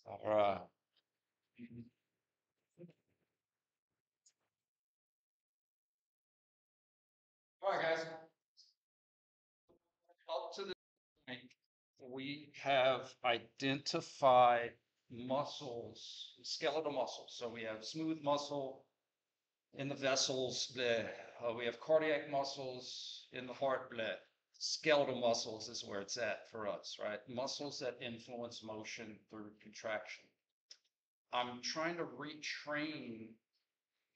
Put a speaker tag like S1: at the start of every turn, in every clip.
S1: All right. All right, guys. Up to this point, we have identified muscles, skeletal muscles. So we have smooth muscle in the vessels, we have cardiac muscles in the heart, skeletal muscles is where it's at for us, right? Muscles that influence motion through contraction. I'm trying to retrain,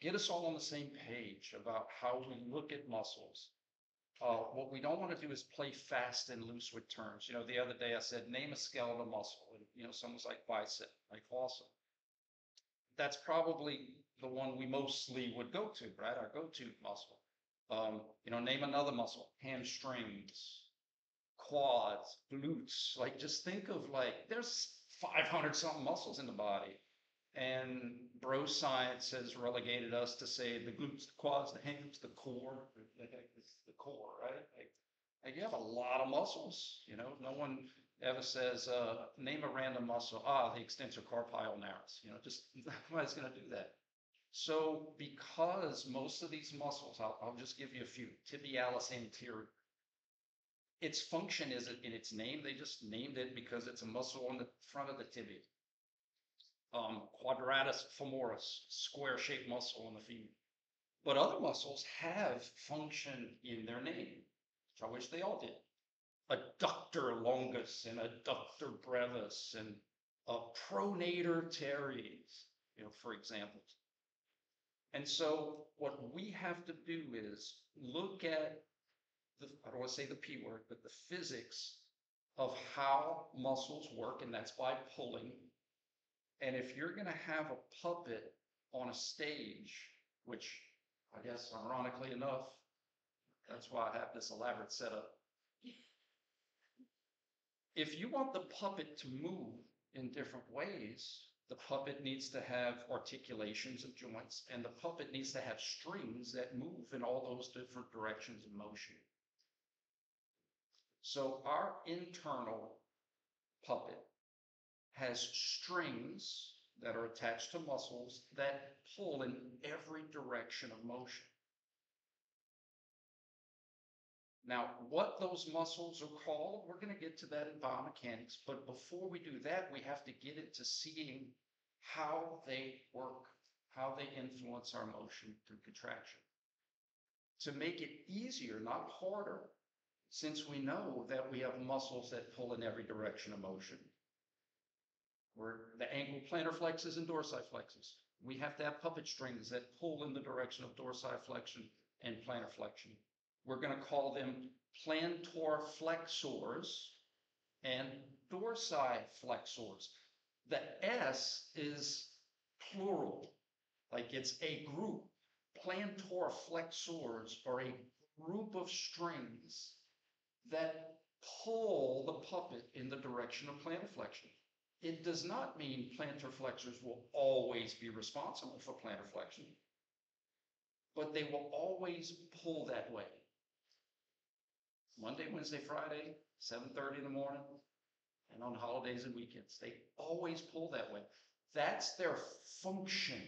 S1: get us all on the same page about how we look at muscles. What we don't want to do is play fast and loose with terms. You know, the other day I said, name a skeletal muscle. And, you know, someone's like bicep, like awesome. That's probably the one we mostly would go to, right? Our go-to muscle. You know, name another muscle, hamstrings, quads, glutes. Like, just think of like, there's 500 something muscles in the body. And bro science has relegated us to say the glutes, the quads, the hams, the core. The heck is the core, right? Like you have a lot of muscles. You know, no one ever says name a random muscle. Ah, the extensor carpi ulnaris. You know, just nobody's going to do that. So because most of these muscles, I'll just give you a few. Tibialis anterior. Its function is in its name. They just named it because it's a muscle on the front of the tibia. Quadratus femoris, square-shaped muscle in the femur. But other muscles have function in their name, which I wish they all did. Adductor longus and adductor brevis and a pronator teres, you know, for example. And so what we have to do is look at the, I don't want to say the P word, but the physics of how muscles work, and that's by pulling. And if you're going to have a puppet on a stage, which I guess ironically enough, that's why I have this elaborate setup. If you want the puppet to move in different ways, the puppet needs to have articulations of joints, and the puppet needs to have strings that move in all those different directions of motion. So our internal puppet has strings that are attached to muscles that pull in every direction of motion. Now, what those muscles are called, we're going to get to that in biomechanics, but before we do that, we have to get into seeing how they work, how they influence our motion through contraction. To make it easier, not harder, since we know that we have muscles that pull in every direction of motion. Where the ankle plantar flexus and dorsiflexus. We have to have puppet strings that pull in the direction of dorsiflexion and plantar flexion. We're going to call them plantar flexors and dorsiflexors. The S is plural, like it's a group. Plantar flexors are a group of strings that pull the puppet in the direction of plantar flexion. It does not mean plantar flexors will always be responsible for plantar flexion, but they will always pull that way. Monday, Wednesday, Friday, 7:30 in the morning, and on holidays and weekends. They always pull that way. That's their function,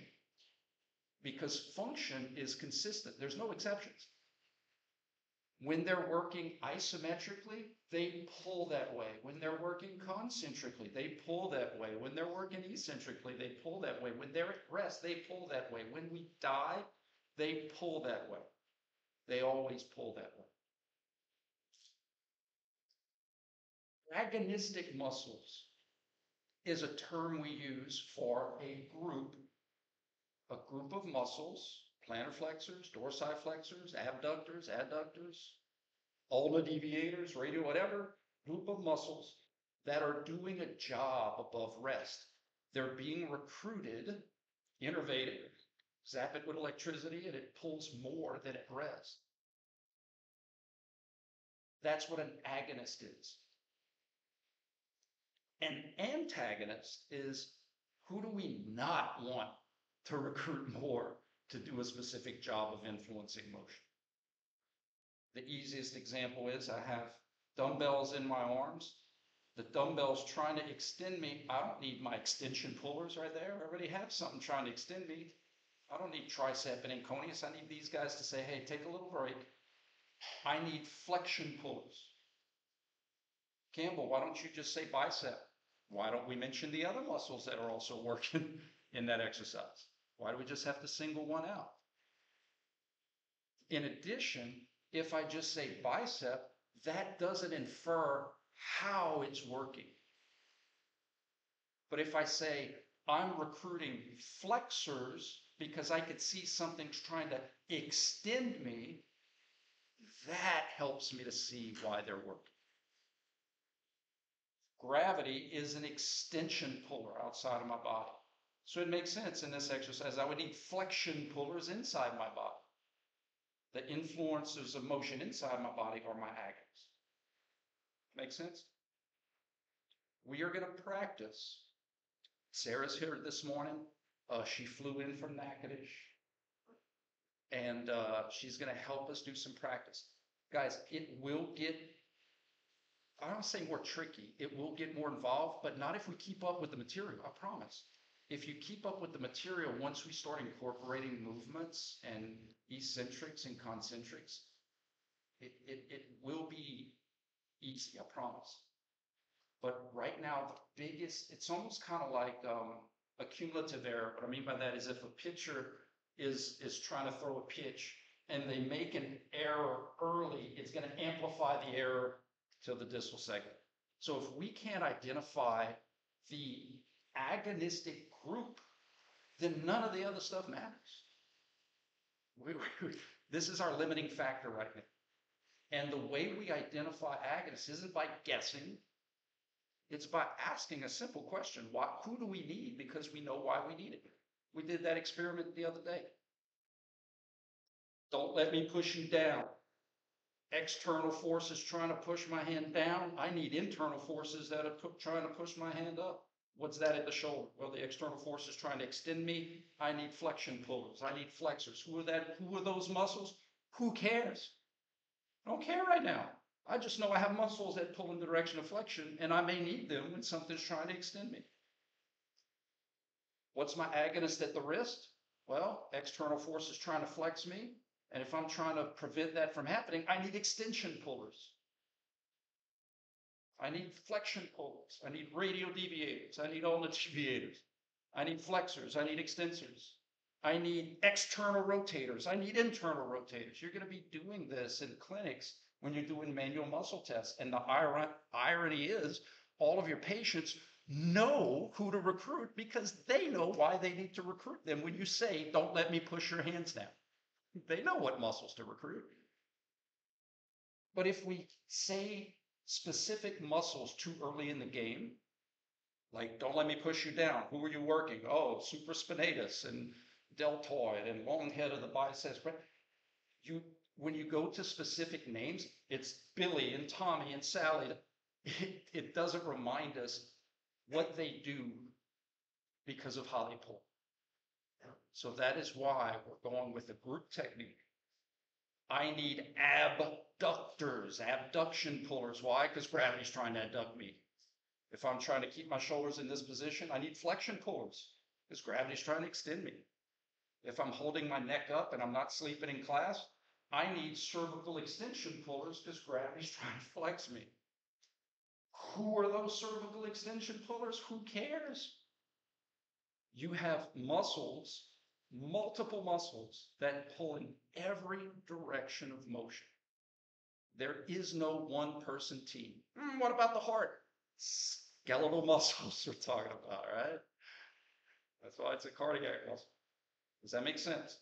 S1: because function is consistent. There's no exceptions. When they're working isometrically, they pull that way. When they're working concentrically, they pull that way. When they're working eccentrically, they pull that way. When they're at rest, they pull that way. When we die, they pull that way. They always pull that way. Agonistic muscles is a term we use for a group of muscles, plantar flexors, dorsiflexors, abductors, adductors, ulnar deviators, radial, whatever, group of muscles that are doing a job above rest. They're being recruited, innervated, zap it with electricity, and it pulls more than at rest. That's what an agonist is. An antagonist is, who do we not want to recruit more to do a specific job of influencing motion? The easiest example is I have dumbbells in my arms. The dumbbell's trying to extend me. I don't need my extension pullers right there. I already have something trying to extend me. I don't need tricep and inconius. I need these guys to say, hey, take a little break. I need flexion pullers. Campbell, why don't you just say bicep? Why don't we mention the other muscles that are also working in that exercise? Why do we just have to single one out? In addition, if I just say bicep, that doesn't infer how it's working. But if I say I'm recruiting flexors because I could see something's trying to extend me, that helps me to see why they're working. Gravity is an extension puller outside of my body. So it makes sense in this exercise. I would need flexion pullers inside my body. The influencers of motion inside my body are my agonists. Make sense? We are going to practice. Sarah's here this morning. She flew in from Natchitoches. And she's going to help us do some practice. Guys, it will get, I don't say more tricky, it will get more involved, but not if we keep up with the material, I promise. If you keep up with the material, once we start incorporating movements and eccentrics and concentrics, it will be easy, I promise. But right now, the biggest, it's almost kind of like a cumulative error. What I mean by that is if a pitcher is trying to throw a pitch and they make an error early, it's going to amplify the error to the distal segment. So if we can't identify the agonistic group, then none of the other stuff matters. This is our limiting factor right now. And the way we identify agonists isn't by guessing. It's by asking a simple question. Who do we need? Because we know why we need it. We did that experiment the other day. Don't let me push you down. External forces trying to push my hand down. I need internal forces that are trying to push my hand up. What's that at the shoulder? Well, the external force is trying to extend me. I need flexion pullers. I need flexors. Who are those muscles? Who cares? I don't care right now. I just know I have muscles that pull in the direction of flexion, and I may need them when something's trying to extend me. What's my agonist at the wrist? Well, external force is trying to flex me, and if I'm trying to prevent that from happening, I need extension pullers. I need flexion pullers. I need radial deviators. I need ulnar deviators. I need flexors. I need extensors. I need external rotators. I need internal rotators. You're going to be doing this in clinics when you're doing manual muscle tests. And the irony is all of your patients know who to recruit because they know why they need to recruit them. When you say, don't let me push your hands down, they know what muscles to recruit. But if we say specific muscles too early in the game, like don't let me push you down, who are you working? Oh, supraspinatus and deltoid and long head of the biceps. When you go to specific names, it's Billy and Tommy and Sally. It doesn't remind us what they do because of how they pull. So that is why we're going with the group technique. I need abductors, abduction pullers. Why? Because gravity's trying to abduct me. If I'm trying to keep my shoulders in this position, I need flexion pullers because gravity's trying to extend me. If I'm holding my neck up and I'm not sleeping in class, I need cervical extension pullers because gravity's trying to flex me. Who are those cervical extension pullers? Who cares? You have muscles, multiple muscles that pull in every direction of motion. There is no one person team. What about the heart? Skeletal muscles we're talking about, right? That's why it's a cardiac muscle. Does that make sense?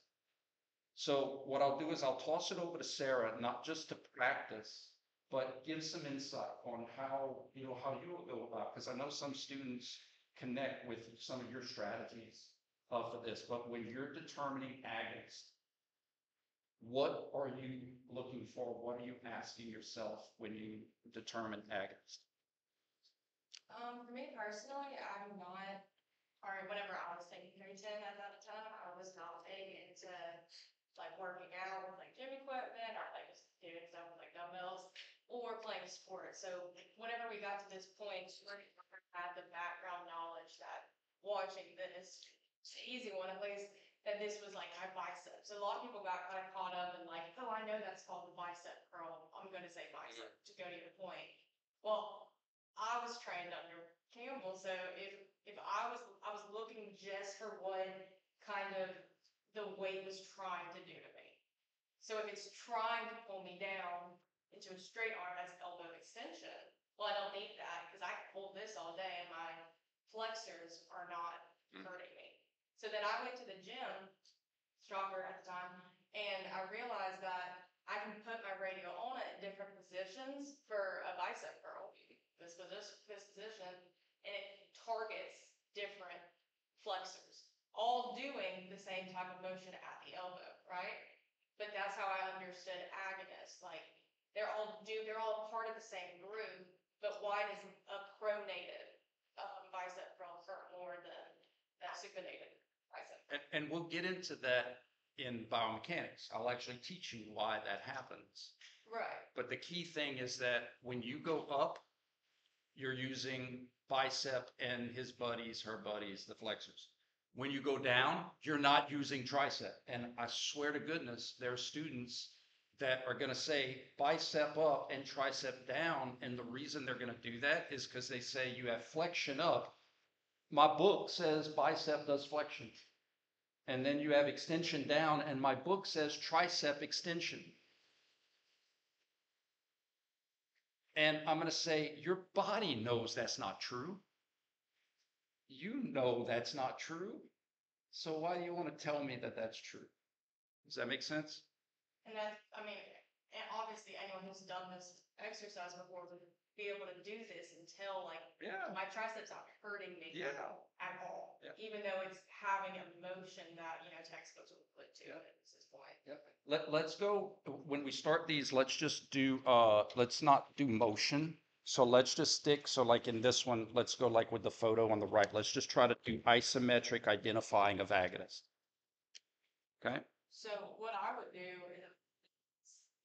S1: So what I'll do is I'll toss it over to Sarah, not just to practice, but give some insight on how you'll go about, because I know some students connect with some of your strategies for this, but when you're determining agonists, what are you looking for? What are you asking yourself when you determine agonist?
S2: For me personally, I'm not, or whenever I was taking creatine at that time, I was not big into like working out with like gym equipment or like just doing stuff with like dumbbells. or playing sport. So whenever we got to this point, we had the background knowledge that watching this, it's an easy one at least, that this was like my bicep. So a lot of people got kind of caught up in like, oh, I know that's called the bicep curl. I'm going to say bicep to go to your point. Well, I was trained under Campbell, so if I was looking just for what kind of the weight was trying to do to me. So if it's trying to pull me down into a straight arm, that's elbow extension. Well, I don't need that because I can hold this all day and my flexors are not hurting me. So then I went to the gym, stronger at the time, and I realized that I can put my radio on it in different positions for a bicep curl. This position, and it targets different flexors, all doing the same type of motion at the elbow, right? But that's how I understood agonists. Like they're all part of the same group, but why does a pronated bicep curl hurt more than that supinated bicep?
S1: And we'll get into that in biomechanics. I'll actually teach you why that happens.
S2: Right.
S1: But the key thing is that when you go up, you're using bicep and his buddies, her buddies, the flexors. When you go down, you're not using tricep. And I swear to goodness, there are students that are going to say bicep up and tricep down. And the reason they're going to do that is because they say you have flexion up. My book says bicep does flexion. And then you have extension down, and my book says tricep extension. And I'm going to say, your body knows that's not true. You know that's not true. So why do you want to tell me that that's true? Does that make sense?
S2: And I mean, and obviously anyone who's done this exercise before would be able to do this until like my triceps aren't hurting me at all. Yeah. Even though it's having a motion that, textbooks would put to it at this point.
S1: Yep. Let's go, when we start these, let's just do, let's not do motion. So let's just stick, so like in this one, let's go like with the photo on the right. Let's just try to do isometric identifying of agonist. Okay?
S2: So what I would do is,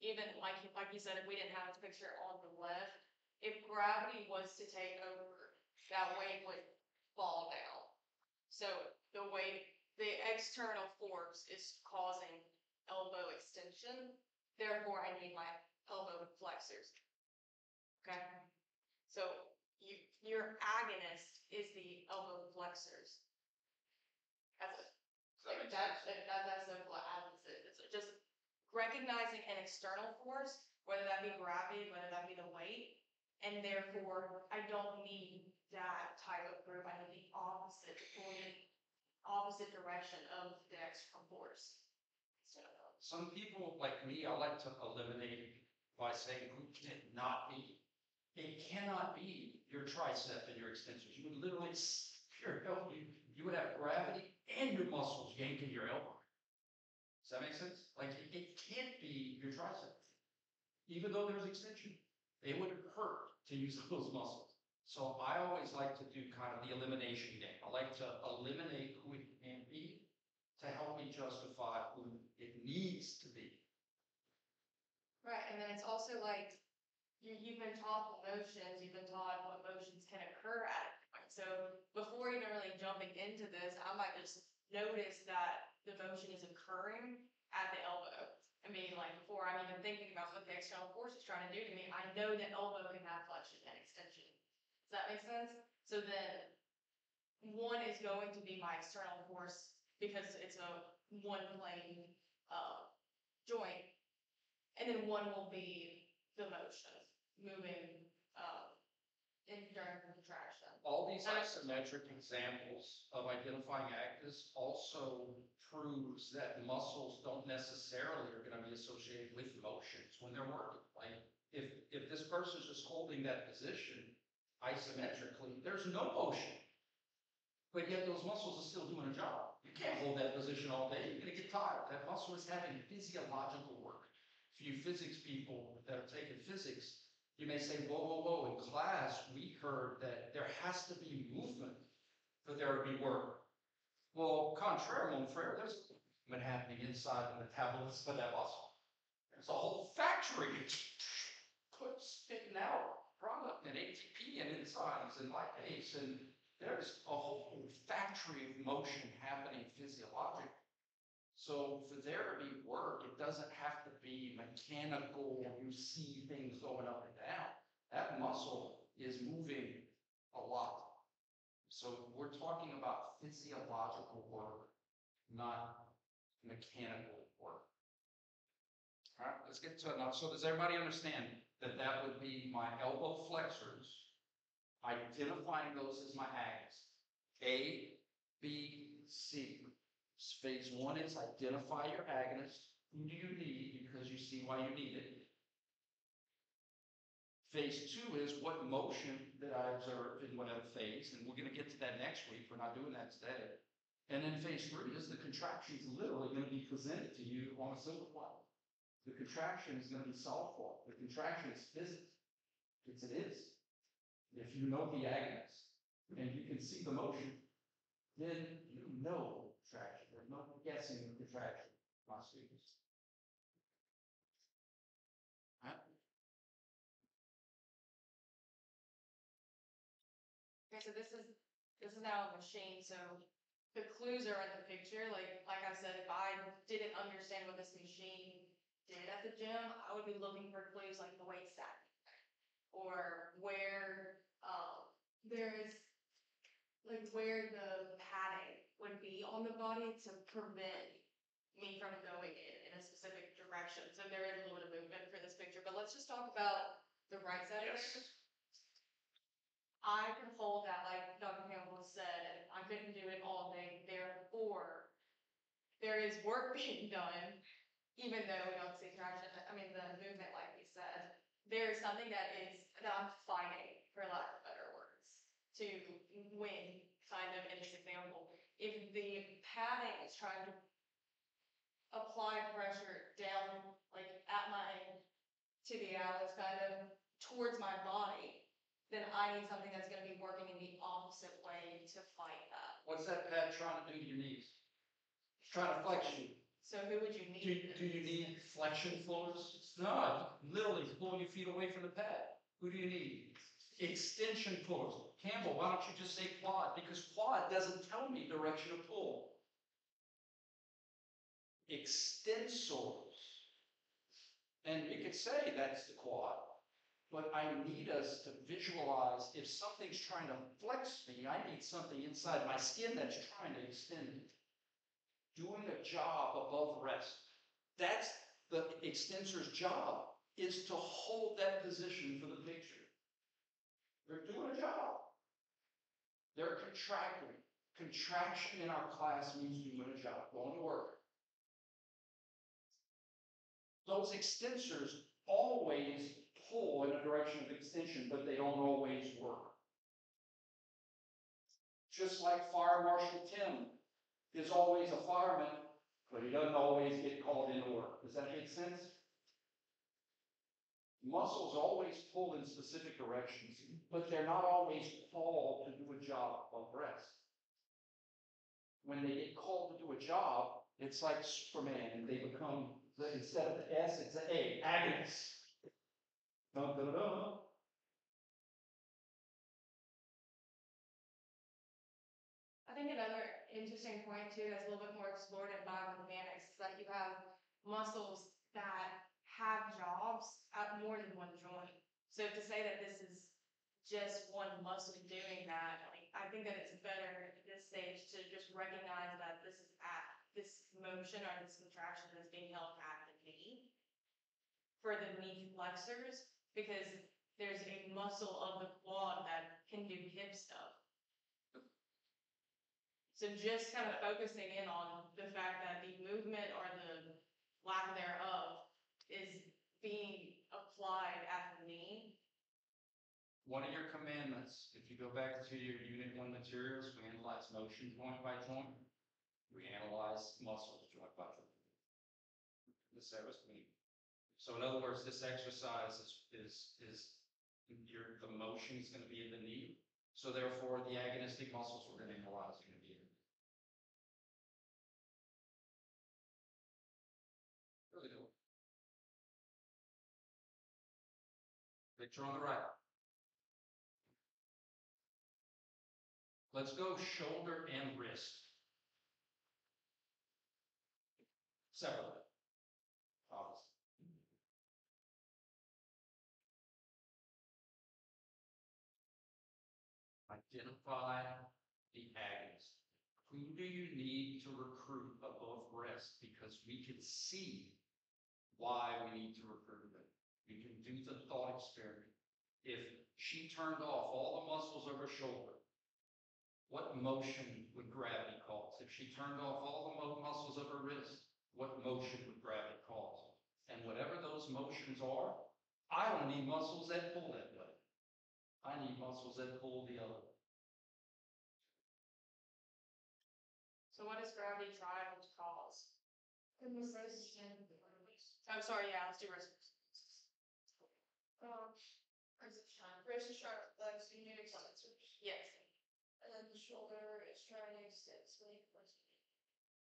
S2: even like you said, if we didn't have a picture on the left, if gravity was to take over, that weight would fall down. So the external force is causing elbow extension. Therefore, I need my elbow flexors. Okay. So your agonist is the elbow flexors. That's it. That's simple as it. It's just recognizing an external force, whether that be gravity, whether that be the weight, and therefore I don't need that type of group. I need the opposite direction of the external force. So,
S1: some people like me, I like to eliminate by saying who can not be. It cannot be your tricep and your extensors. You would literally, you would have gravity and your muscles yanking your elbow. Does that make sense? Like it can't be your tricep. Even though there's extension, it would hurt to use those muscles. So I always like to do kind of the elimination game. I like to eliminate who it can be to help me justify who it needs to be.
S2: Right, and then it's also like you've been taught motions, you've been taught what motions can occur at it. So before even really jumping into this, I might just notice that the motion is occurring at the elbow. I mean, like before I'm even thinking about what the external force is trying to do to me, I know that elbow can have flexion and extension. Does that make sense? So then one is going to be my external force because it's a one plane joint, and then one will be the motion moving in during contraction.
S1: All these isometric examples of identifying actors also proves that muscles don't necessarily are going to be associated with motions when they're working. Like if this person's just holding that position isometrically, there's no motion. But yet those muscles are still doing a job. You can't hold that position all day. You're going to get tired. That muscle is having physiological work. For you physics people that are taking physics, you may say, whoa, whoa, whoa, in class, we heard that there has to be movement for there to be work. Well, contrary, mon frere, there's movement happening inside the metabolism of that muscle. There's a whole factory. put spitting out product and ATP and enzymes and lipase, and there's a whole factory of motion happening physiologically. So for there to be work, it doesn't have to be mechanical, you see things going up and down. That muscle is moving a lot. So we're talking about physiological work, not mechanical work. All right, let's get to it now. So does everybody understand that that would be my elbow flexors, identifying those as my agonists? A, B, C. Phase one is identify your agonist. Who do you need because you see why you need it? Phase two is what motion that I observe in whatever phase, and we're going to get to that next week. We're not doing that today. And then phase three is the contraction is literally going to be presented to you on a silver platter. The contraction is going to be solved for. The contraction is physics. It is. If you know the agonist and you can see the motion, then you know contraction. There's no guessing the contraction, my students. Huh?
S2: Okay, so this is now a machine, so the clues are in the picture. Like I said, if I didn't understand what this machine did at the gym, I would be looking for clues like the weight stack or where there is like where the padding would be on the body to prevent me from going in a specific direction. So there is a little bit of movement for this picture, but let's just talk about the right side of it. I can hold that, like Dr. Campbell said, I couldn't do it all day. Therefore, there is work being done, even though we don't see traction. I mean, the movement, like we said, there is something that I'm fighting, for lack of better words, to win, kind of, in this example. If the padding is trying to apply pressure down, like at my tibialis, kind of towards my body, then I need something that's going to be working in the opposite way to fight that.
S1: What's that pad trying to do to your knees? It's trying to flex you.
S2: So who would you need?
S1: Do you need flexion floors? No, literally pull your feet away from the pad. Who do you need? Extension floors. Campbell, why don't you just say quad? Because quad doesn't tell me direction of pull. Extensors. And you could say that's the quad. But I need us to visualize if something's trying to flex me, I need something inside my skin that's trying to extend it. Doing a job above rest. That's the extensor's job, is to hold that position for the picture. They're doing a job. They're contracting. Contraction in our class means doing a job, going to work. Those extensors always pull in the direction of extension, but they don't always work. Just like Fire Marshal Tim is always a fireman, but he doesn't always get called into work. Does that make sense? Muscles always pull in specific directions, but they're not always called to do a job of rest. When they get called to do a job, it's like Superman, and they become, instead of the S, it's an A, agonist. Dun, dun, dun.
S2: I think another interesting point too that's a little bit more explored in biomechanics is that you have muscles that have jobs at more than one joint. So to say that this is just one muscle doing that, like, I think that it's better at this stage to just recognize that this is at this motion or this contraction that's being held at the knee for the knee flexors, because there's a muscle of the quad that can do hip stuff. So just kind of focusing in on the fact that the movement or the lack thereof is being applied at the knee.
S1: One of your commandments, if you go back to your Unit 1 materials, we analyze motion joint by joint. We analyze muscles joint by joint. This was me. So in other words, this exercise is the motion is going to be in the knee. So therefore, the agonistic muscles we're going to analyze are going to be in the knee. Really cool. Picture on the right. Let's go shoulder and wrist. Separately. Obviously. Identify the agonist. Who do you need to recruit above wrist? Because we can see why we need to recruit them. We can do the thought experiment. If she turned off all the muscles of her shoulder, what motion would gravity cause? If she turned off all the muscles of her wrist, what motion would gravity cause? And whatever those motions are, I don't need muscles that pull that way. I need muscles that pull the other way.
S2: So what does gravity triangle cause? I'm sorry, yeah, let's do resistance.
S3: Wrist is trying to flex, you need extensors.
S2: Yes.
S3: And then the shoulder is trying to extend, so they can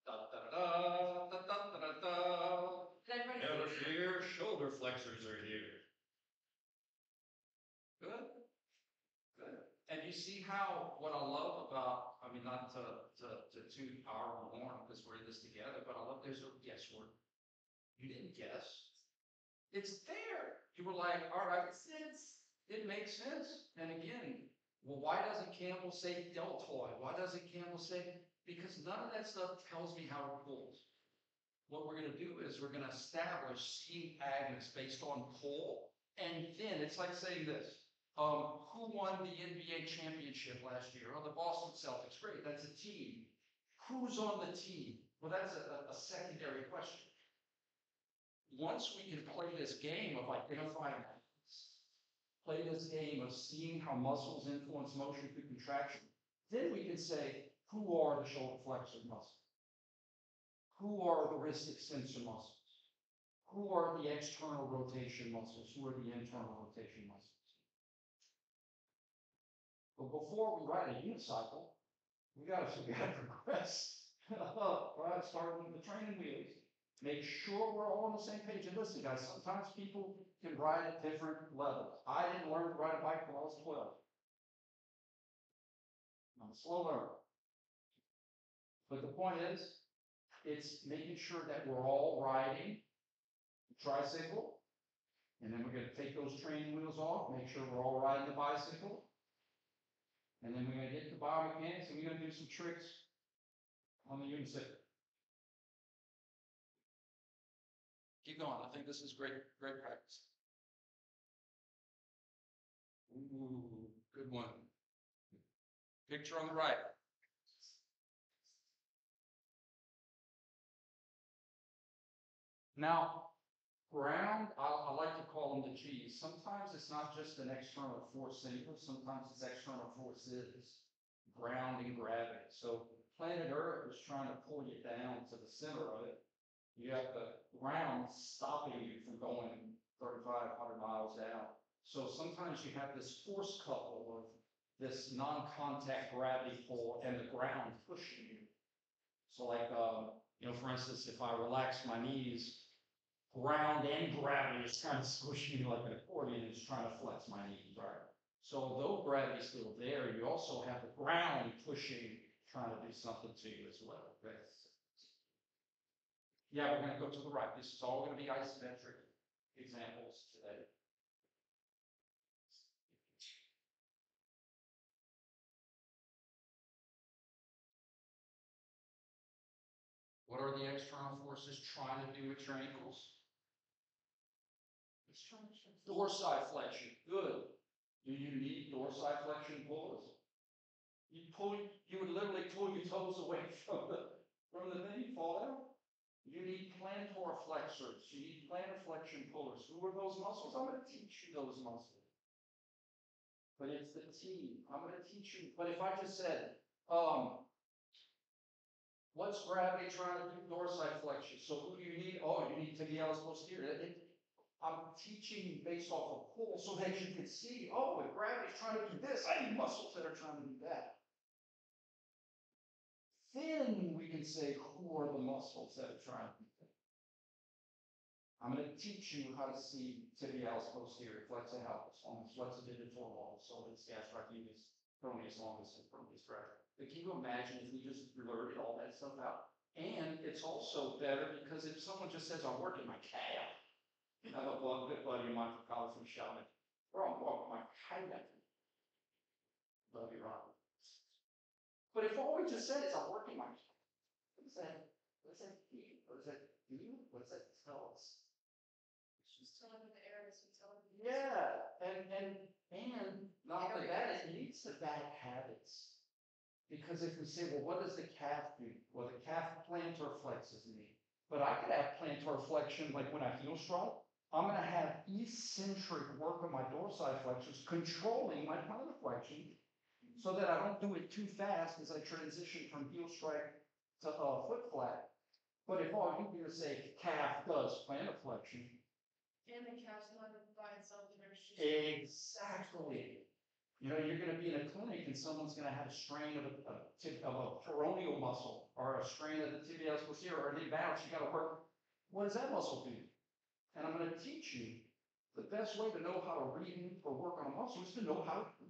S1: Da, da, da, da, da, da, da, da.
S2: Did everybody
S1: Ellis
S2: see?
S1: here, shoulder flexors are here. Good. Good. And you see how, what I love about, I mean, not to toot our horn because we're in this together, but I love there's no guesswork. You didn't guess. It's there. You were like, all right, it makes sense. And again, well, why doesn't Campbell say deltoid? Why doesn't Campbell say, because none of that stuff tells me how it pulls. What we're going to do is we're going to establish seeing agonists based on pull. And then it's like saying this. Who won the NBA championship last year? Oh, the Boston Celtics. Great, that's a team. Who's on the team? Well, that's a secondary question. Once we can play this game of identifying, play this game of seeing how muscles influence motion through contraction, then we can say, who are the shoulder flexor muscles? Who are the wrist extensor muscles? Who are the external rotation muscles? Who are the internal rotation muscles? But before we ride a unicycle, we got to progress. Right, start with the training wheels. Make sure we're all on the same page. And listen, guys, sometimes people can ride at different levels. I didn't learn to ride a bike when I was 12. I'm a slow learner. But the point is, it's making sure that we're all riding the tricycle. And then we're going to take those training wheels off, make sure we're all riding the bicycle. And then we're going to get to biomechanics and we're going to do some tricks on the unicycle. Keep going. I think this is great practice. Ooh, good one. Picture on the right. Now, ground, I like to call them the G's. Sometimes it's not just an external force single, sometimes it's external forces, ground and gravity. So planet Earth is trying to pull you down to the center of it. You have the ground stopping you from going 3,500 miles down. So sometimes you have this force couple of this non-contact gravity pull and the ground pushing you. So like, for instance, if I relax my knees, ground and gravity is kind of squishing me like an accordion. It's trying to flex my knees, right? So although gravity is still there, you also have the ground pushing, trying to do something to you as well. Okay? Yeah, we're going to go to the right. This is all going to be isometric examples today. What are the external forces trying to do with your ankles? Dorsiflexion. Good. Do you need dorsiflexion pulls? You would literally pull your toes away from the thing, you fall down. You need plantar flexors. You need plantar flexion pullers. Who are those muscles? I'm going to teach you those muscles. But it's the T. I'm going to teach you. But if I just said, what's gravity trying to do? Dorsiflexion. So who do you need? Oh, you need tibialis posterior. I'm teaching based off of pull so that you can see, oh, if gravity's trying to do this, I need muscles that are trying to do that. Then we can say, who are the muscles that are trying to do that? I'm gonna teach you how to see tibialis posterior, flexor hallucis, almost flexor digital wall, so it's gastrocnemius, peroneus longus, and peroneus brevis. But can you imagine if we just blurted all that stuff out? And it's also better because if someone just says, I'm working my calf, I have a good buddy of mine from college from Sheldon, or I'm working my calf. Love you, Ron. But if all we just said is, I'm working my calf, what does that mean? What does that do? What does that tell us?
S3: She's telling me the errors we tell them.
S1: Yeah, and not only that, it leads to bad habits. Because if we say, well, what does the calf do? Well, the calf plantar flexes me. But I could have plantar flexion, like when I heel strike, I'm gonna have eccentric work of my dorsiflexors controlling my plantar flexion so that I don't do it too fast as I transition from heel strike to foot flat. But if all you do is say calf does plantar flexion,
S3: And the calf's not by itself, there's just.
S1: exactly. You know, you're going to be in a clinic and someone's going to have a strain of a peroneal muscle or a strain of the tibialis posterior or an imbalance. You got to work. What does that muscle do? And I'm going to teach you the best way to know how to read or work on a muscle is to know how to.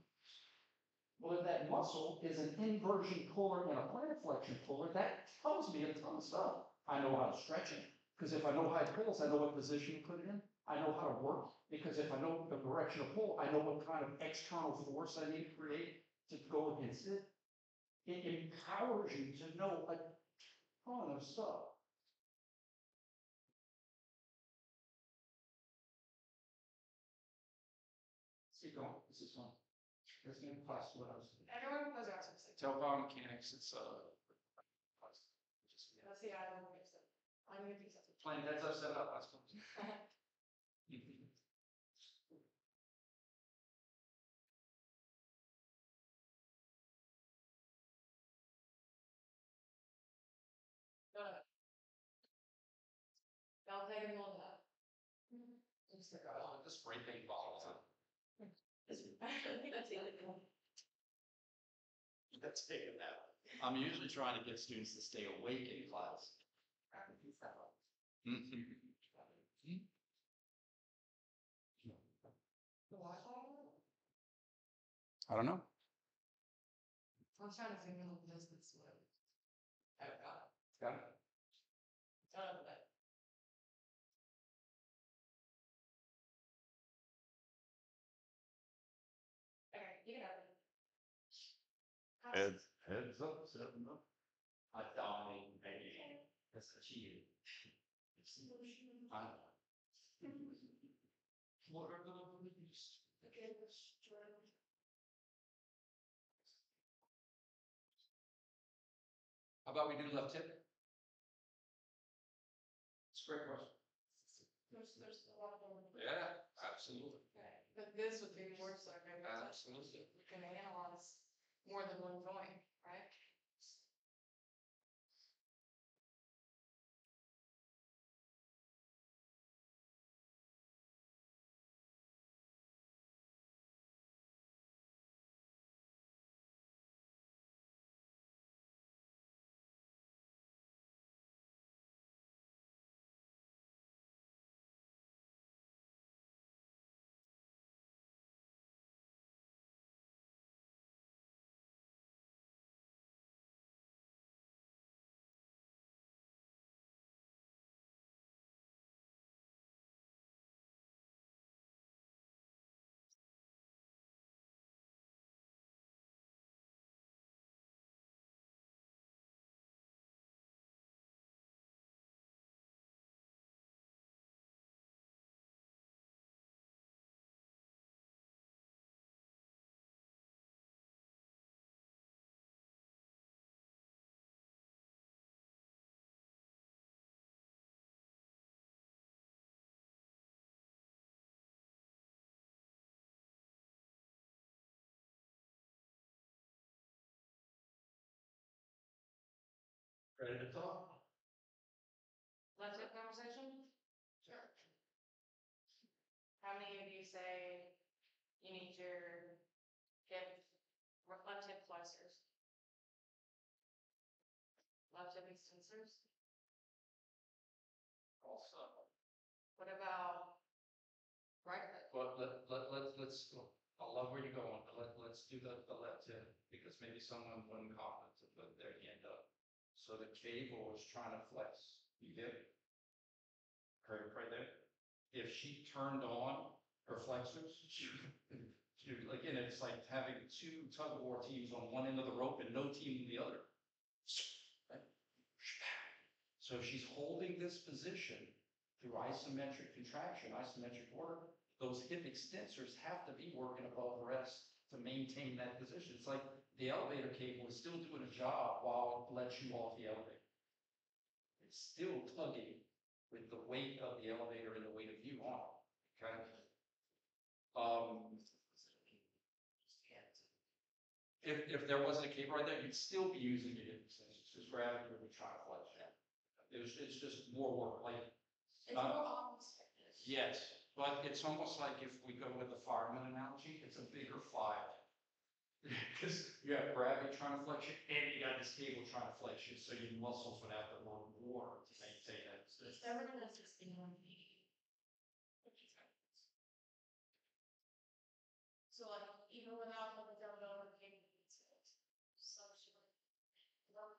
S1: Well, if that muscle is an inversion puller and a plantar flexion puller, that tells me a ton of stuff. I know how to stretch it because if I know how it pulls, I know what position to put it in. I know how to work because if I know the direction of pull, I know what kind of external force I need to create to go against it. It empowers you to know a ton of stuff. Let's keep going. This is fun. This is going to class what I was doing.
S2: Everyone close their eyes for a second.
S1: Tell biomechanics, it's
S2: Let's see, I don't mix it. I'm gonna do something.
S1: plain heads up, set up, that's fun.
S2: No, no. Don't take it long enough.
S1: Just spray paint bottles.
S2: I think that's illegal.
S1: That's taken that. I'm usually trying to get students to stay awake in class. I don't know.
S3: I'm trying to figure out this way.
S1: Got it.
S2: Okay, you can open it.
S1: Heads up, seven up. I dominate maybe. That's a cheating. I know. What are the rules?
S3: Okay, let's try.
S1: How about we do left hip? It's a great question.
S3: There's a lot more.
S1: Yeah, absolutely.
S2: Okay, but this would be more so, maybe
S1: Absolutely.
S2: you can analyze more than one joint, right?
S1: Ready to talk?
S2: Left hip conversation?
S1: Sure.
S2: How many of you say you need your hip, left hip flexors? Left hip extensors?
S1: Also.
S2: What
S1: I love where you're going, but let's do the left hip, because maybe someone wasn't confident to put their hand up. So the cable is trying to flex, you get it? Right there. If she turned on her flexors, again, it's like having two tug of war teams on one end of the rope and no team on the other. So if she's holding this position through isometric contraction, isometric work, those hip extensors have to be working above rest to maintain that position. It's like the elevator cable is still doing a job while it lets you off the elevator. It's still tugging with the weight of the elevator and the weight of you on it, okay? If there wasn't a cable right there, you'd still be using your hip extensors, because gravity would be trying to flex you. It's just more work, like.
S3: It's more obvious.
S1: Yes, but it's almost like if we go with the fireman analogy, it's a bigger fire. Because you have gravity trying to flex you, and you got this cable trying to flex you, so your muscles would have to work more to maintain that position.
S3: Everyone has this thing on me. So like, even without the dumbbell or maybe it's some sort of work.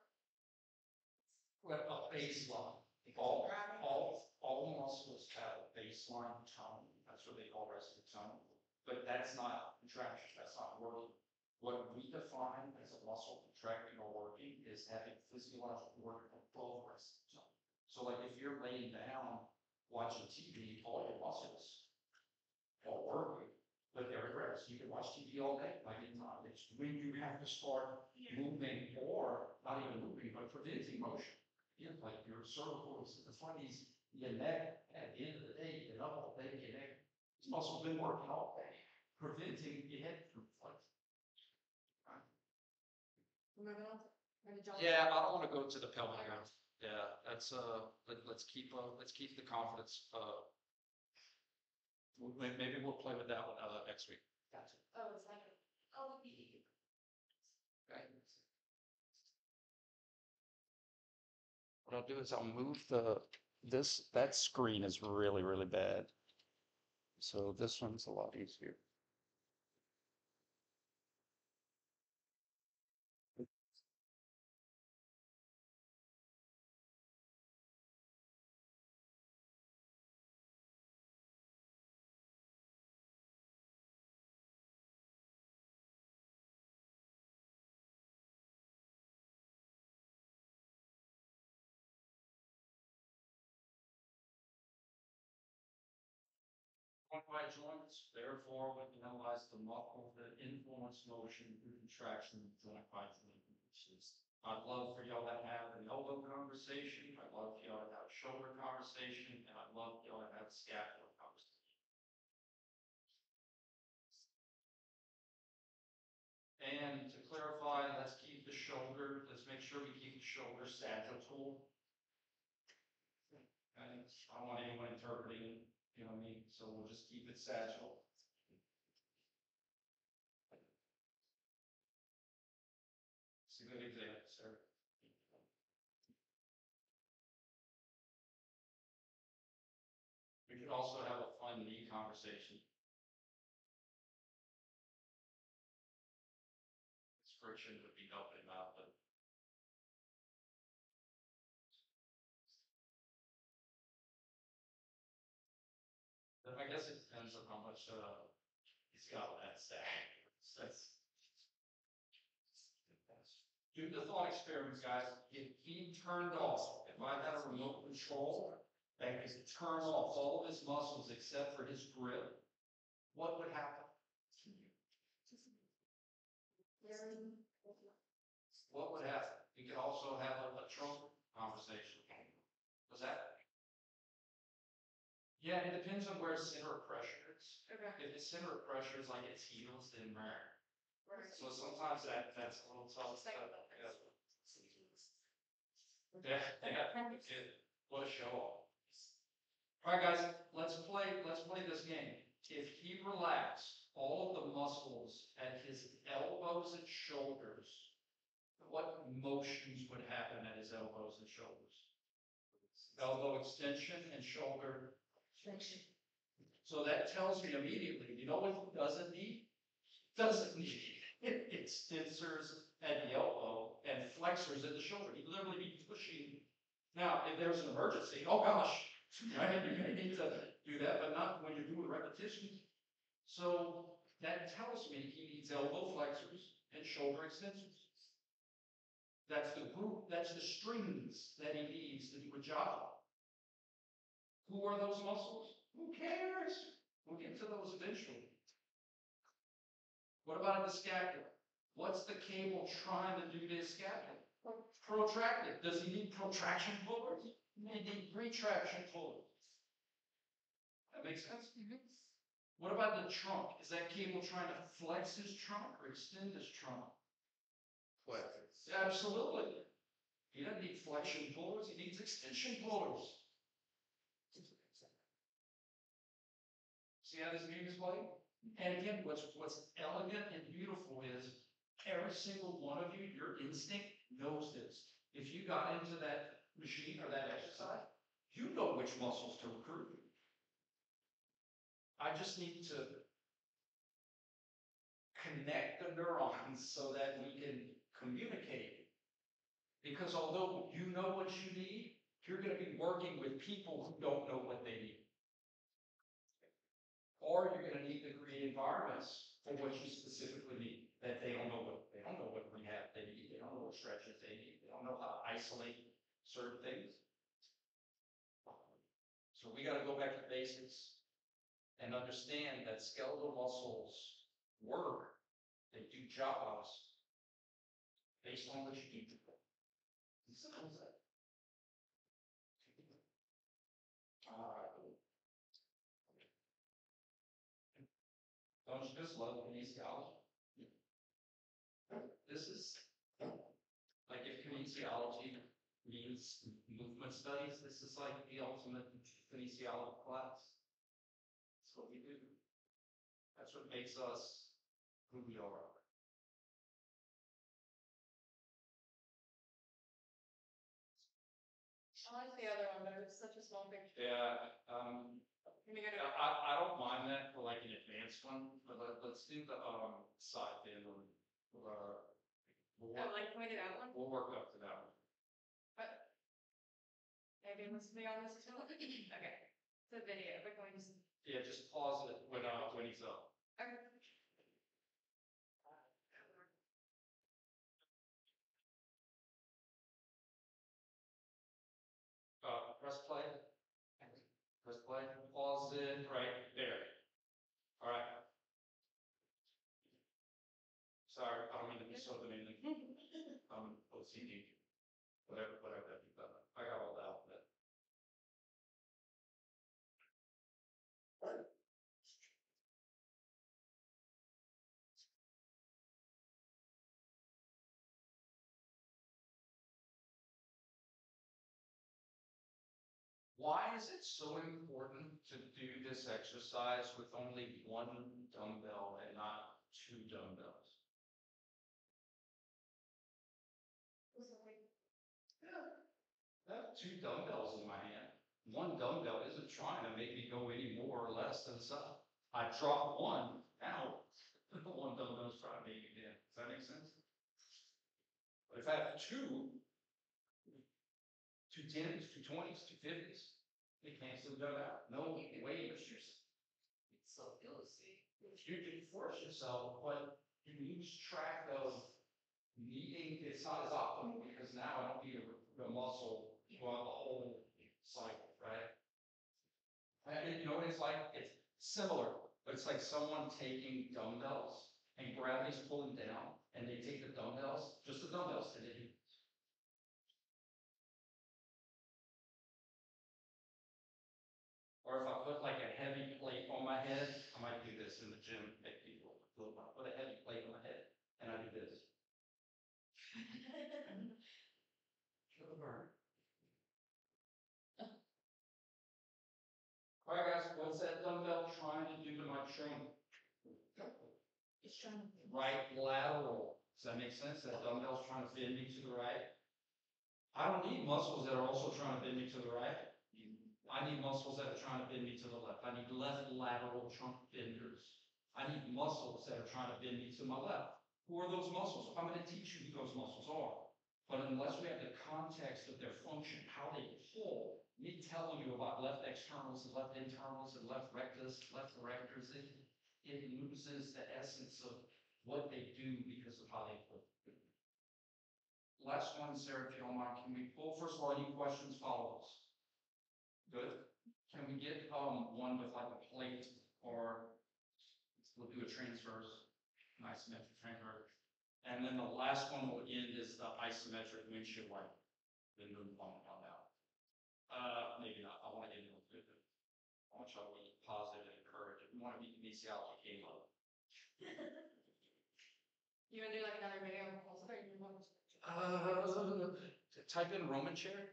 S1: Well, a baseline. All muscles have a baseline tone. That's what they call resting tone. But that's not contraction. That's not working. What we define as a muscle contracting or working is having physiological work above resting tone. So like if you're laying down watching TV, all your muscles are working, but they're at rest. You can watch TV all day, like anytime. It's when you have to start moving, or not even moving, but preventing motion. Yeah, like your cervical, that's why your neck, at the end of the day, you get up all day, your neck, this muscle's been working all day, preventing your head from flexing.
S3: Moving on.
S1: Yeah, I don't want to go to the pelvic area. Yeah, that's let's keep the confidence. Maybe we'll play with that one next week. Gotcha.
S3: Oh, it's like, oh,
S1: Okay. What I'll do is I'll move that screen is really, really bad. So this one's a lot easier. By joints, therefore, we can analyze the muscle that influence motion through contraction of joint by joint movements. I'd love for y'all to have an elbow conversation. I'd love for y'all to have a shoulder conversation, and I'd love for y'all to have a scapular conversation. And to clarify, let's make sure we keep the shoulder sagittal. Okay, I don't want anyone interpreting, you know what I mean? So we'll just keep it sagittal. It's a good example, sir. We could also have a fun knee conversation. This friction would be helping out, but I guess it depends on how much he's got on that stack. That's do the thought experiment, guys. If he turned off, if I had a remote control that could turn off all of his muscles except for his grip, what would happen? What would happen? We could also have a trunk conversation. Was that? Yeah, it depends on where center of pressure is.
S3: Okay.
S1: If the center of pressure is like its heels, then rare.
S3: Right.
S1: So sometimes that's a little tough.
S3: It's like
S1: Yeah.
S3: Okay.
S1: What a show off. All right, guys, let's play this game. If he relaxed all of the muscles at his elbows and shoulders, what motions would happen at his elbows and shoulders? Elbow extension and shoulder. So that tells me immediately, you know what it doesn't need? Doesn't need extensors at the elbow and flexors at the shoulder. He literally be pushing. Now, if there's an emergency, oh gosh, right? You're gonna need to do that, but not when you're doing repetitions. So that tells me he needs elbow flexors and shoulder extensors. That's the group, that's the strings that he needs to do a job. Who are those muscles? Who cares? We'll get to those eventually. What about the scapula? What's the cable trying to do to his scapula? Protract it. Does he need protraction pullers? He needs retraction pullers. That makes sense? What about the trunk? Is that cable trying to flex his trunk or extend his trunk?
S4: Flex.
S1: Absolutely. He doesn't need flexion pullers, he needs extension pullers. See how this game is played? And again, what's elegant and beautiful is every single one of you, your instinct knows this. If you got into that machine or that exercise, you know which muscles to recruit. I just need to connect the neurons so that we can communicate. Because although you know what you need, you're going to be working with people who don't know what they need. Or you're going to need to create environments for what you specifically need that they don't know what rehab they need, they don't know what stretches they need, they don't know how to isolate certain things. So we got to go back to basics and understand that skeletal muscles work, they do jobs based on what you do. As simple as that. Don't you just love kinesiology? This is, like if kinesiology means movement studies, this is like the ultimate kinesiology class. That's what we do. That's what makes us who we are.
S2: I like the other one, but it's such a small picture.
S1: Yeah,
S2: Can we go to?
S1: I don't mind that for like an advanced one, but let's do the side bin one. We'll
S2: Oh,
S1: work,
S2: like pointed out one?
S1: we'll work up to that one.
S2: Maybe let's be on this as well. Okay. It's a video, but can we just?
S1: Yeah, just pause it when he's up.
S2: Okay.
S1: Press play. Press play. Pause it right there. All right. Sorry, I don't mean to be so demanding. OCD. Whatever that be. I got all that. Why is it so important to do this exercise with only one dumbbell and not two dumbbells? Yeah, I have two dumbbells in my hand. One dumbbell isn't trying to make me go any more or less than some. I drop one, now the one dumbbell's trying to make me in. Does that make sense? But if I have two 10s, 220s, 250s, they can't still go out. No way, it's so illustration. You can force yourself, but you lose track of needing, it's not as optimal because now I don't need a muscle throughout the whole cycle, right? And you know what it's like? It's similar, but it's like someone taking dumbbells and gravity's pulling down, and they take the dumbbells, just the dumbbells, and they do. Or if I put like a heavy plate on my head, I might do this in the gym, make people put a heavy plate on my head, and I do this. Feel the burn. All right, guys, what's that dumbbell trying to do to my training?
S3: It's trying to.
S1: Right lateral. Does that make sense? That dumbbell's trying to bend me to the right. I don't need muscles that are also trying to bend me to the right. I need muscles that are trying to bend me to the left. I need left lateral trunk benders. I need muscles that are trying to bend me to my left. Who are those muscles? I'm going to teach you who those muscles are. But unless we have the context of their function, how they pull, me telling you about left externals and left internals and left rectus, left erectors, it loses the essence of what they do because of how they pull. Last one, Sarah, if you don't mind, can we pull? First of all, any questions, follow-ups? Good. Can we get one with like a plate, or we'll do a transverse, an isometric transverse. And then the last one we'll end is the isometric windshield wiper. Then move on out. Maybe not. I want to get into it. I want y'all to be positive and encourage. If you want to meet me, see how you came up.
S2: You wanna do like another video?
S1: Type in Roman chair.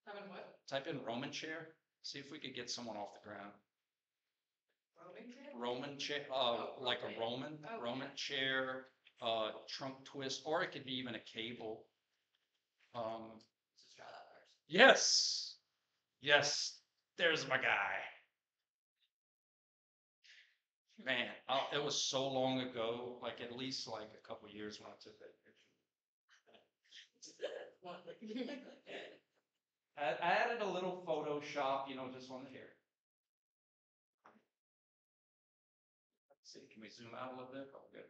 S2: Having what?
S1: Type in Roman chair. See if we could get someone off the ground.
S2: Roaming trip?
S1: Roman chair, like a Roman,
S2: Oh,
S1: Roman
S2: yeah.
S1: chair, trunk twist, or it could be even a cable.
S2: Let's just try that first.
S1: Yes, yes, there's my guy. Man, it was so long ago, like at least like a couple years when I took that picture. I added a little Photoshop, just on the hair. Let's see, can we zoom out a little bit? Oh, good.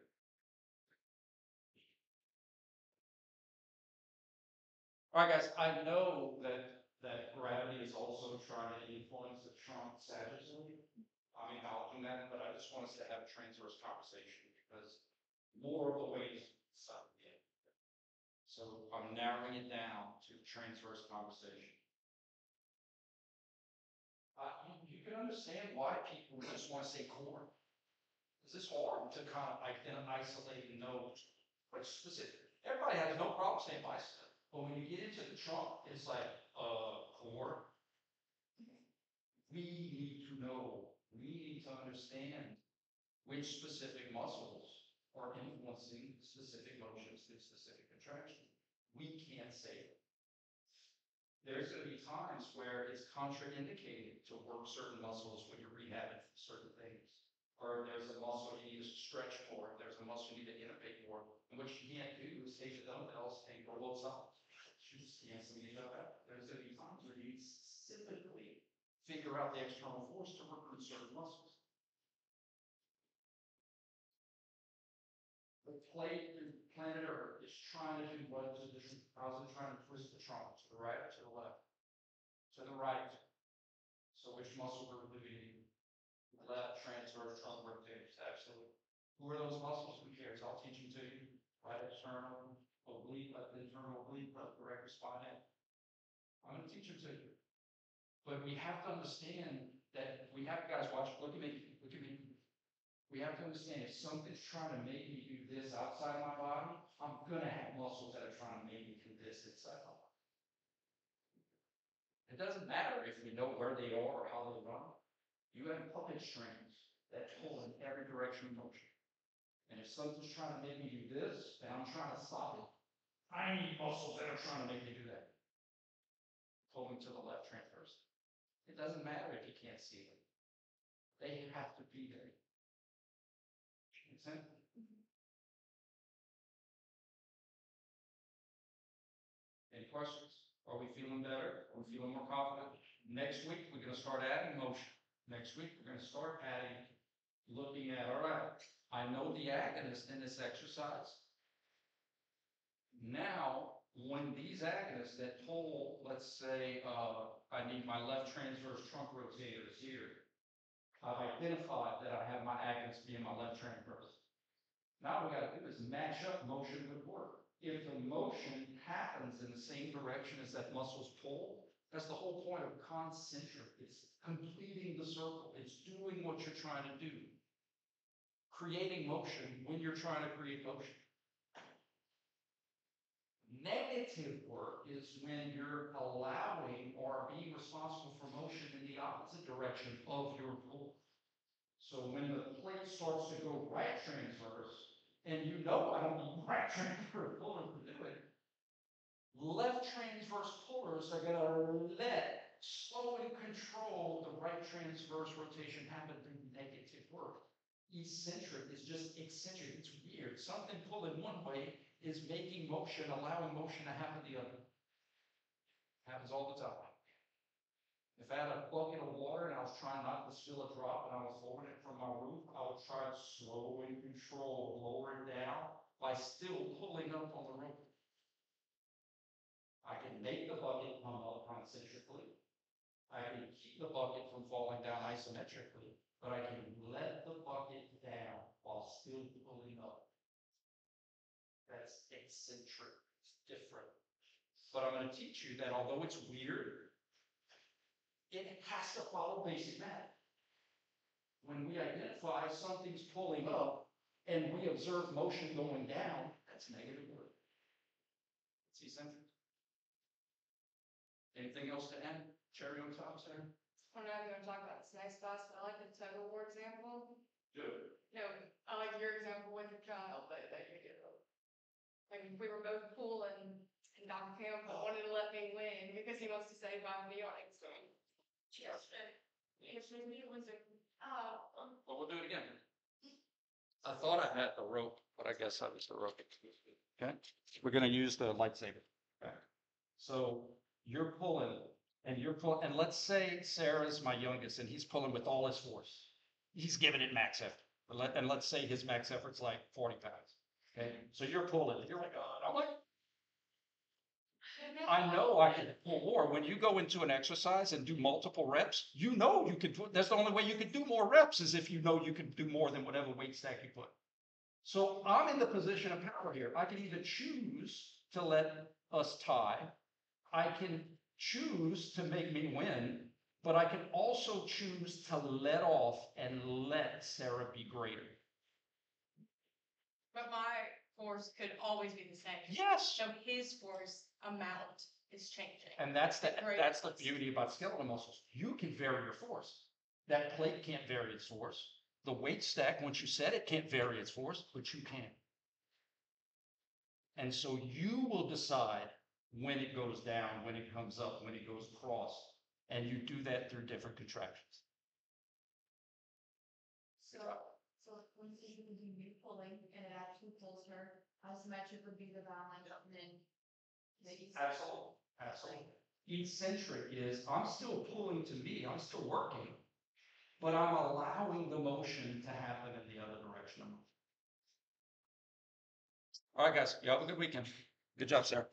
S1: All right, guys, I know that gravity is also trying to influence the trunk sagittally. I'm acknowledging that, but I just want us to have a transverse conversation because more of the weight is south. So I'm narrowing it down to transverse conversation. You can understand why people just want to say core. Because it's hard to kind of isolate and know which specific. Everybody has no problem saying bicep. But when you get into the trunk, it's like, core. We need to know, we need to understand which specific muscles are influencing specific motions and specific contractions. We can't say it. There's going to be times where it's contraindicated to work certain muscles when you're rehabbing certain things. Or there's a muscle you need to stretch more, there's a muscle you need to innervate more. And what you can't do is take the dumbbells and go both sides. You just cancel each other out. There's going to be times where you need to specifically figure out the external force to recruit certain muscles. The plate in planet Earth is trying to do what is it? How's it trying to twist the trunk to the right or to the left? To the right. So which muscle group do we need? Left transverse trunk rotators, absolutely. Who are those muscles? Who cares? I'll teach them to you. Right external, oblique, left internal oblique, left erector spinae. I'm going to teach them to you. But we have to understand that we have guys watch. Look at me. Look at me. We have to understand if something's trying to make me do this outside my body, I'm going to have muscles that are trying to make me do this inside my body. It doesn't matter if we know where they are or how they run. You have puppet strings that pull in every direction of motion. And if something's trying to make me do this, and I'm trying to stop it, I need muscles that are trying to make me do that. Pulling to the left transverse. It doesn't matter if you can't see them. They have to be there. Make sense? Any questions? Are we feeling better? Are we feeling more confident? Next week, we're going to start adding motion. Next week, we're going to start adding, looking at, all right, I know the agonist in this exercise. Now, when these agonists that pull, let's say, I need my left transverse trunk rotators here. I've identified that I have my agonist being my left transverse. Now what we got to do is match up motion with work. If the motion happens in the same direction as that muscle's pull, that's the whole point of concentric. It's completing the circle. It's doing what you're trying to do. Creating motion when you're trying to create motion. Negative work is when you're allowing or being responsible for motion in the opposite direction of your pull. So when the plate starts to go right transverse, and you know I don't need right transverse pullers to do it, left transverse pullers are going to let slow and control the right transverse rotation happen through negative work. Eccentric is just eccentric. It's weird. Something pulling one way is making motion, allowing motion to happen the other. Happens all the time. If I had a bucket of water and I was trying not to spill a drop and I was lowering it from my roof, I would try to slow and control, lower it down by still pulling up on the rope. I can make the bucket come up concentrically. I can keep the bucket from falling down isometrically, but I can let the bucket down while still pulling up. That's eccentric. It's different. But I'm going to teach you that although it's weird, it has to follow basic math. When we identify something's pulling up and we observe motion going down, that's negative work. It's eccentric. Anything else to add? Cherry on top, Sarah?
S2: I don't know if you want to talk about snake spots, but I like the tug of war example.
S1: Good.
S2: No, I like your example with your child, but that you did. Like we were both pulling, and Dr. Campbell wanted to let me win because he wants to save my avionics.
S3: Yes, it was a,
S1: Well, we'll do it again. I thought I had the rope, but I guess I was the rope. Okay, we're going to use the lightsaber. Okay. So you're pulling, and let's say Sarah's my youngest, and he's pulling with all his force. He's giving it max effort. And let's say his max effort's like 40 pounds. Okay, so you're pulling. You're like, oh, I'm like, I know I can pull more. When you go into an exercise and do multiple reps, you know you can put, that's the only way you can do more reps is if you know you can do more than whatever weight stack you put. So I'm in the position of power here. I can either choose to let us tie. I can choose to make me win, but I can also choose to let off and let Sarah be greater.
S2: But my force could always be the same.
S1: Yes.
S2: So his force amount is changing.
S1: And that's the beauty about skeletal muscles. You can vary your force. That plate can't vary its force. The weight stack, once you set it, can't vary its force, but you can. And so you will decide when it goes down, when it comes up, when it goes across. And you do that through different contractions.
S3: so when you would be me pulling and it actually pulls her, isometric would be the balance and then maybe.
S1: Absolutely. Absolutely. Eccentric is I'm still pulling to me, I'm still working, but I'm allowing the motion to happen in the other direction. All right, guys, you have a good weekend. Good job, Sarah.